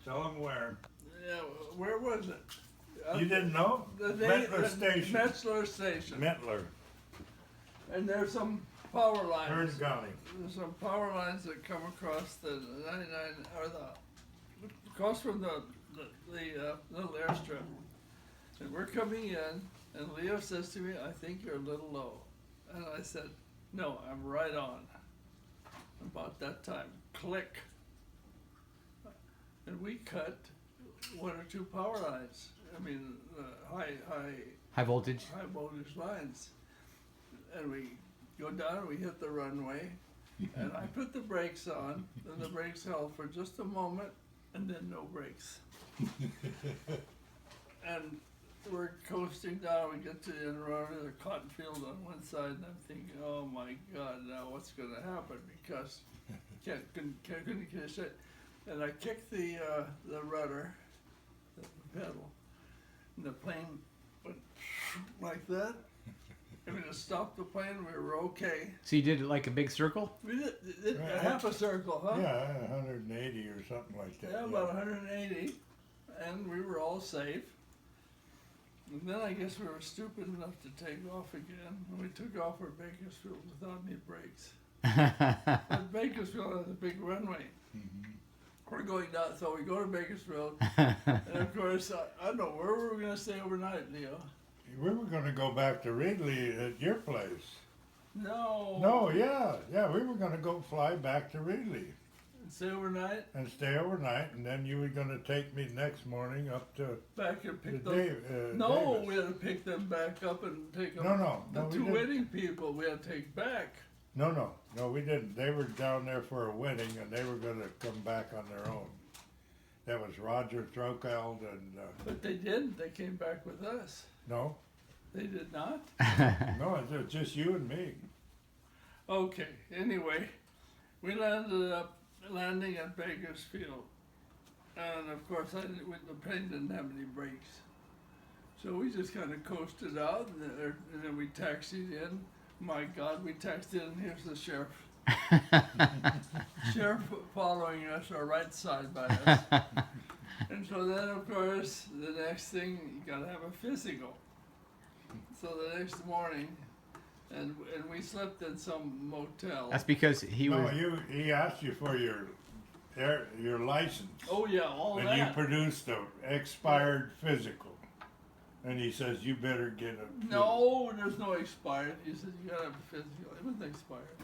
Tell them where. Yeah, where was it? You didn't know? Mettler Station. Mettler Station. Mettler. And there's some power lines. Hearn County. There's some power lines that come across the 99 or across from the little airstrip. And we're coming in, and Leo says to me, "I think you're a little low." And I said, "No, I'm right on." About that time, click. And we cut one or two power lines. I mean, High voltage. high voltage lines. And we go down and we hit the runway. And I put the brakes on, and the brakes held for just a moment, and then no brakes. And we're coasting down. We get to the end road, and a cotton field on one side, and I'm thinking, "Oh my God, now what's going to happen?" Because couldn't catch it. And I kicked the rudder, the pedal, and the plane went like that. I mean, it stopped the plane. We were okay. So you did it like a big circle? We did a half a circle, huh? Yeah, 180 or something like that. Yeah, about 180, and we were all safe. And then I guess we were stupid enough to take off again, and we took off for Bakersfield without any brakes. But Bakersfield has a big runway. Mm-hmm. We're going down, so we go to Bakersfield, and of course, I don't know, where were we going to stay overnight, Leo? We were going to go back to Ridley at your place. No. No, yeah, we were going to go fly back to Ridley. And stay overnight? And stay overnight, and then you were going to take me next morning up to Back and pick the them. No, Davis. we had to pick them back up and take them. No, The we two didn't. wedding people we had to take back. No, we didn't. They were down there for a wedding, and they were going to come back on their own. That was Roger Trokeld and, But they didn't. They came back with us. no, They did not? no, it was just you and me. Okay, anyway, we landing at Bakersfield. And of course, the plane didn't have any brakes. So we just kind of coasted out, and then we taxied in. My God, we taxied in, here's the sheriff. Sheriff following us, or right side by us. And so then, of course, the next thing, you gotta have a physical. So the next morning, and we slept in some motel. That's because he was. He asked you for your license. Oh yeah, all and that. you produced an expired physical. And he says, you better get a... No, there's no expired. He said, you gotta have a physical. It wasn't expired.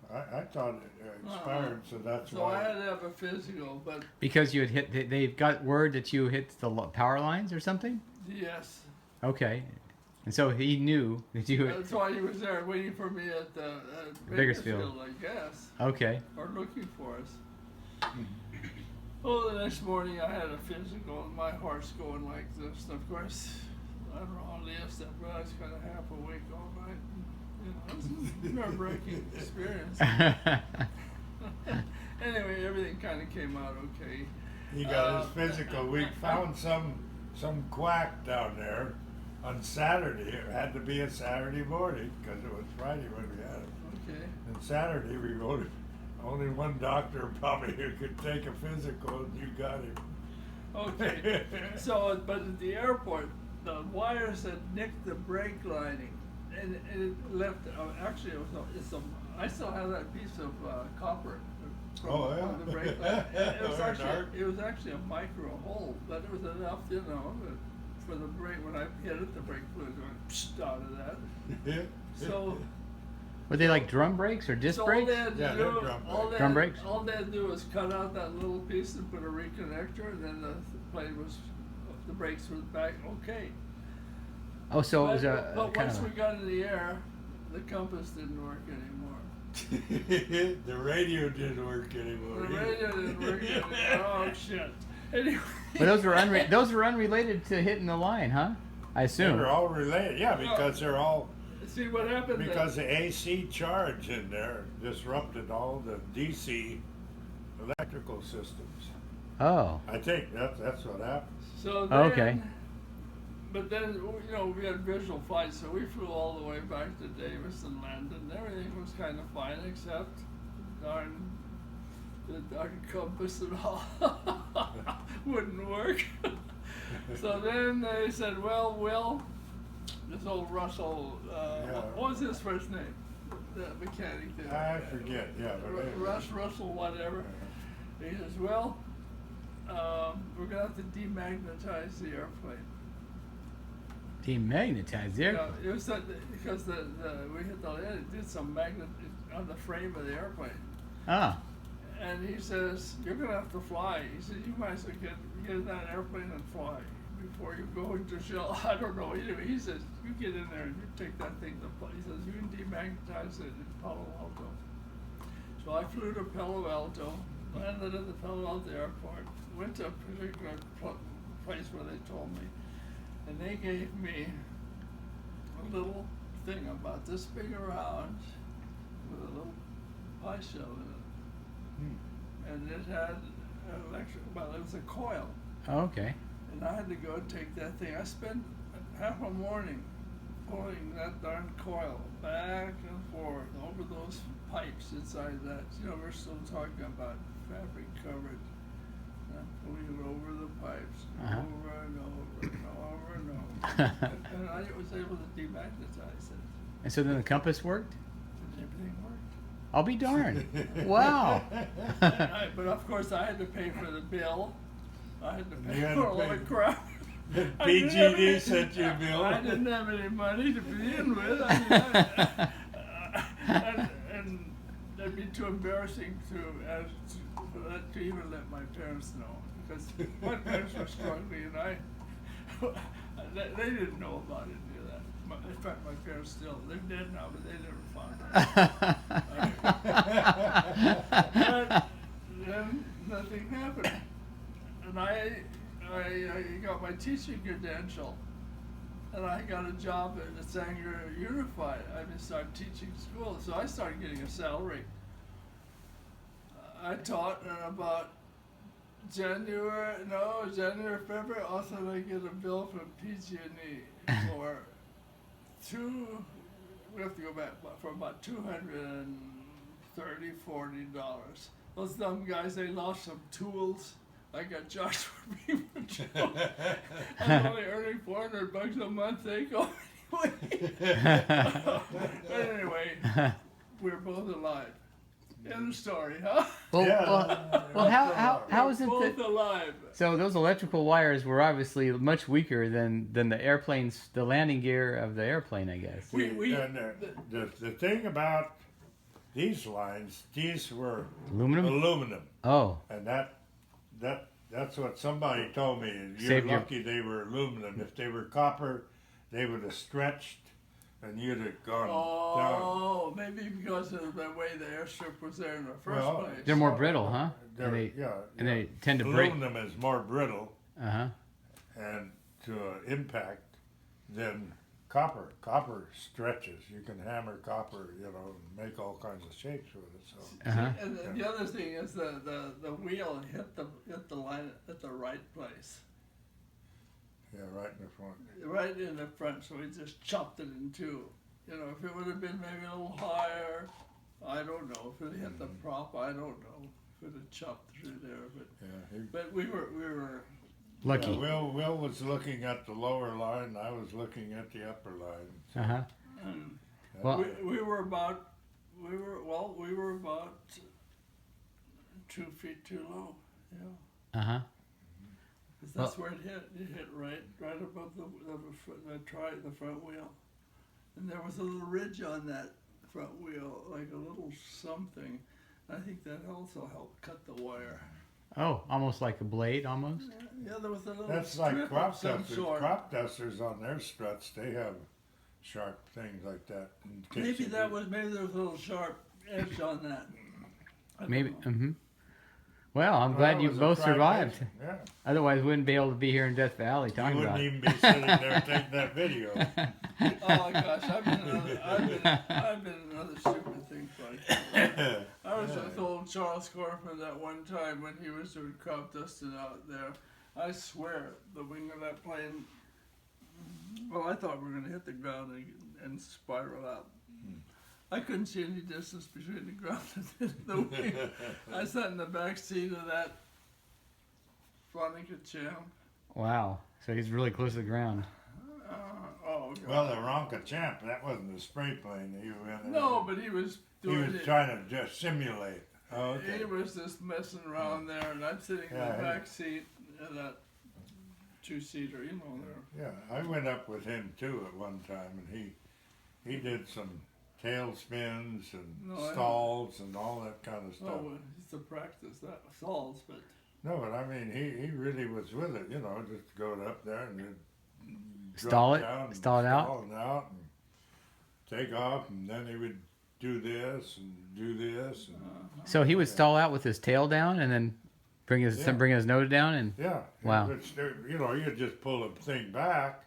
I thought it expired, so that's So why. I had to have a physical, but Because you had hit. They've got word that you hit the power lines or something? yes. Okay. And so he knew that you. That's why he was there waiting for me at Bakersfield. I guess. Okay. Or looking for us. Well, the next morning I had a physical, and my heart's going like this. And of course, I don't know how Leah said, but I was kind of half awake all night. You know, it was a nerve-wracking experience. Anyway, everything kind of came out okay. He got his physical. We found some quack down there on Saturday. It had to be a Saturday morning because it was Friday when we had it. Okay. And Saturday we wrote it. Only one doctor probably who could take a physical, and you got him. Okay. So, but at the airport, the wires had nicked the brake lining, and it left. Actually, I still have that piece of copper. From the brake line. It was actually a micro hole, but it was enough, for the brake. When I hit it, the brake fluid went out of that. So. Were they like drum brakes or disc brakes? Drum brakes? All they had to do was cut out that little piece and put a reconnector, and then the brakes were back okay. Oh, so it was a. But once we got in the air, the compass didn't work anymore. The radio didn't work anymore. The radio didn't work anymore. Oh shit. Anyway. But those were unrelated to hitting the line, huh? I assume. They're all related, yeah, because they're all. See what happened? Because the AC charge in there disrupted all the DC electrical systems. Oh. I think that's what happened. So then, okay. But then, we had visual flights, so we flew all the way back to Davis and landed, and everything was kind of fine except the darn compass and all. wouldn't work. So then they said, well, Will, this old Russell, what was his first name? The mechanic there. I forget, yeah. But Russell, whatever. He says, well, we're going to have to demagnetize the airplane. Demagnetize there? Yeah, it was because we hit the land, it did some magnet on the frame of the airplane. Ah. And he says, you're going to have to fly. He said, you might as well get in that airplane and fly before you go into shell. I don't know. Anyway, he says, you get in there and you take that thing to play. He says, you can demagnetize it in Palo Alto. So I flew to Palo Alto, landed at the Palo Alto airport, went to a particular place where they told me, and they gave me a little thing about this big around with a little pie shell in it. And it had an electric, well, it was a coil. Oh, okay. And I had to go and take that thing. I spent half a morning pulling that darn coil back and forth over those pipes inside that. You know, we're still talking about fabric covered. And pulling it over the pipes, over and over and over and over. and I was able to demagnetize it. And so then the compass worked? And everything worked. I'll be darned. Wow. But of course I had to pay for the bill. I had to pay for all the crap. PG&E sent you a bill. I didn't have any money to begin with. And that'd be too embarrassing to even let my parents know, because my parents were struggling, and they didn't know about any of that. In fact, my parents they're dead now, but they never found out. But then nothing happened, and I got my teaching credential, and I got a job at Sanger Unified. I started teaching school, so I started getting a salary. I taught in about January, February. Also, I get a bill from PG&E for we have to go back for about $230, $40. Those dumb guys, they lost some tools. I got charged for being for tools. I'm only earning $400 a month. They go anyway, we're both alive. End of story, huh? Well, how is it both alive? So those electrical wires were obviously much weaker than the airplane's, the landing gear of the airplane, I guess. The thing about these lines, these were aluminum. Oh. And that's what somebody told me. You're lucky they were aluminum. If they were copper, they would have stretched and you'd have gone down. Oh, maybe because of the way the airstrip was there in the first place. They're more brittle, huh? And they tend to break. Aluminum is more brittle and to impact than copper. Copper stretches. You can hammer copper, and make all kinds of shapes with it. So. And the other thing is the wheel hit the line at the right place. Yeah, right in the front. Right in the front, so we just chopped it in two. If it would have been maybe a little higher, I don't know. If it hit the prop, I don't know. If it had chopped through there, but we were lucky. Yeah, Will was looking at the lower line. I was looking at the upper line. So. We were about 2 feet too low. Yeah. That's where it hit. It hit right above the front wheel, and there was a little ridge on that front wheel, like a little something. I think that also helped cut the wire. Oh, almost like a blade, almost. Yeah, there was a little. That's like crop dusters. Crop dusters on their struts, they have sharp things like that. Maybe there was a little sharp edge on that. Maybe. Well, I'm glad you both survived. Yeah. Otherwise, we wouldn't be able to be here in Death Valley talking about it. You wouldn't even be sitting there taking that video. Oh my gosh, I've been another stupid thing funny. I was with old Charles Corfman that one time when he was doing crop dusting out there. I swear, the wing of that plane. Well, I thought we were going to hit the ground and spiral out. I couldn't see any distance between the ground and the wing. I sat in the back seat of that Veronica Champ. Wow. So he's really close to the ground. Oh, God. Well, the Ronka Champ, that wasn't a spray plane that you went in. No, but he was he doing was it. trying to just simulate. Oh, okay. He was just messing around there, and I'm sitting in Yeah, the he- back seat of that two-seater, you know, there. Yeah, I went up with him too at one time, and he did some tail spins and No, I- stalls and all that kind of stuff. Oh, well, it's a practice, that stalls, but No, but I mean, he really was with it, you know, just go up there and then Stall drop it? down and Stall it out? stall it out and take off, and then he would do this and do this, and So he would stall out with his tail down and then bring his Yeah. nose down and yeah. Wow. It's, you know, you just pull the thing back,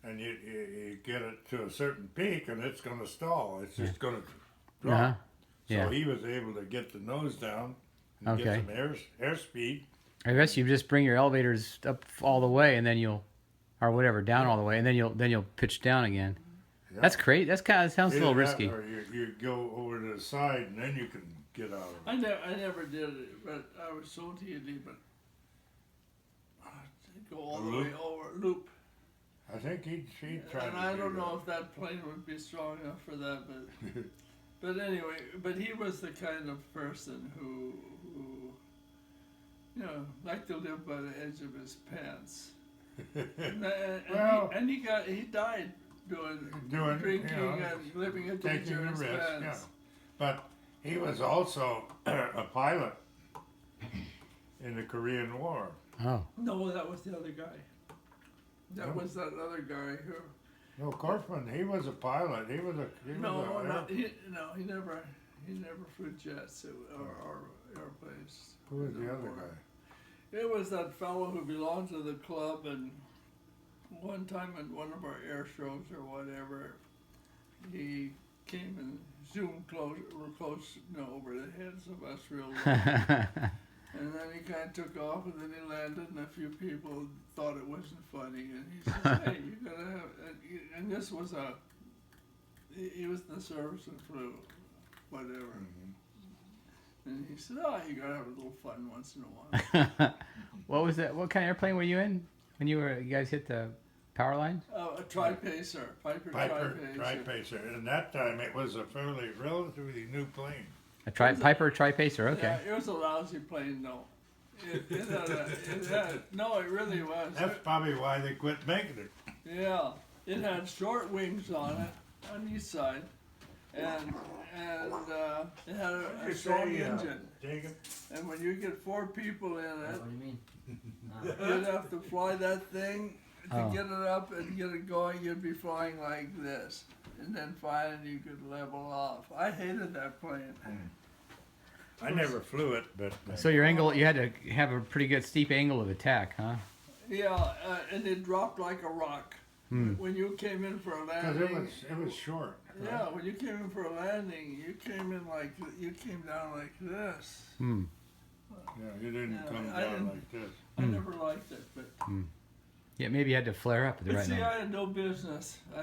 and you get it to a certain peak, and it's going to stall. It's just going to drop. Uh-huh. So Yeah. he was able to get the nose down and Okay. get some airspeed. I guess you just bring your elevators up all the way and then you'll or whatever, down all the way and then you'll pitch down again. Yeah. That's great. That's kind of sounds a little Either that risky. Or you go over to the side, and then you can get out of it. I never did it, but I was so TD, but go all A the loop? way over, loop. I think he tried And to I do don't that. know if that plane would be strong enough for that, but anyway, but he was the kind of person who you know, liked to live by the edge of his pants. Well- He died doing drinking you know, and living a taking the dangerous risk, yeah. pants. But he was also a pilot in the Korean War. Oh. No, that was the other guy. That No. was that other guy who. No, Korfman, he was a pilot. He was a He never flew jets or airplanes. Who was the other guy? It was that fellow who belonged to the club, and one time at one of our air shows or whatever, he came and zoomed close, over the heads of us real low. And then he kind of took off, and then he landed, and a few people thought it wasn't funny, and he said, "Hey, you gotta have," and this was he was in the service and flew, whatever. Mhm. And he said, "Oh, you gotta have a little fun once in a while." What was that? What kind of airplane were you in when you guys hit the power line? A tri-pacer, Piper Piper tri-pacer. Tri-Pacer. And that time it was a relatively new plane. A Piper Tri-Pacer. Okay. Yeah, it was a lousy plane, though. It really was. That's probably why they quit making it. Yeah, it had short wings on it, on each side, and it had a strong engine. Jacob? And when you get 4 people in it, What do you mean? you'd have to fly that thing to Oh. get it up and get it going. You'd be flying like this, and then finally you could level off. I hated that plane. I never flew it, but So your angle, you had to have a pretty good steep angle of attack, huh? Yeah, and it dropped like a rock. Hmm. When you came in for a because landing, it was short. right? yeah, when you came in for a landing, you came down like this. Hmm. Yeah, you didn't Yeah, come I down didn't- like this. I never liked it, but Yeah, maybe you had to flare up at the right see, moment. I had no business.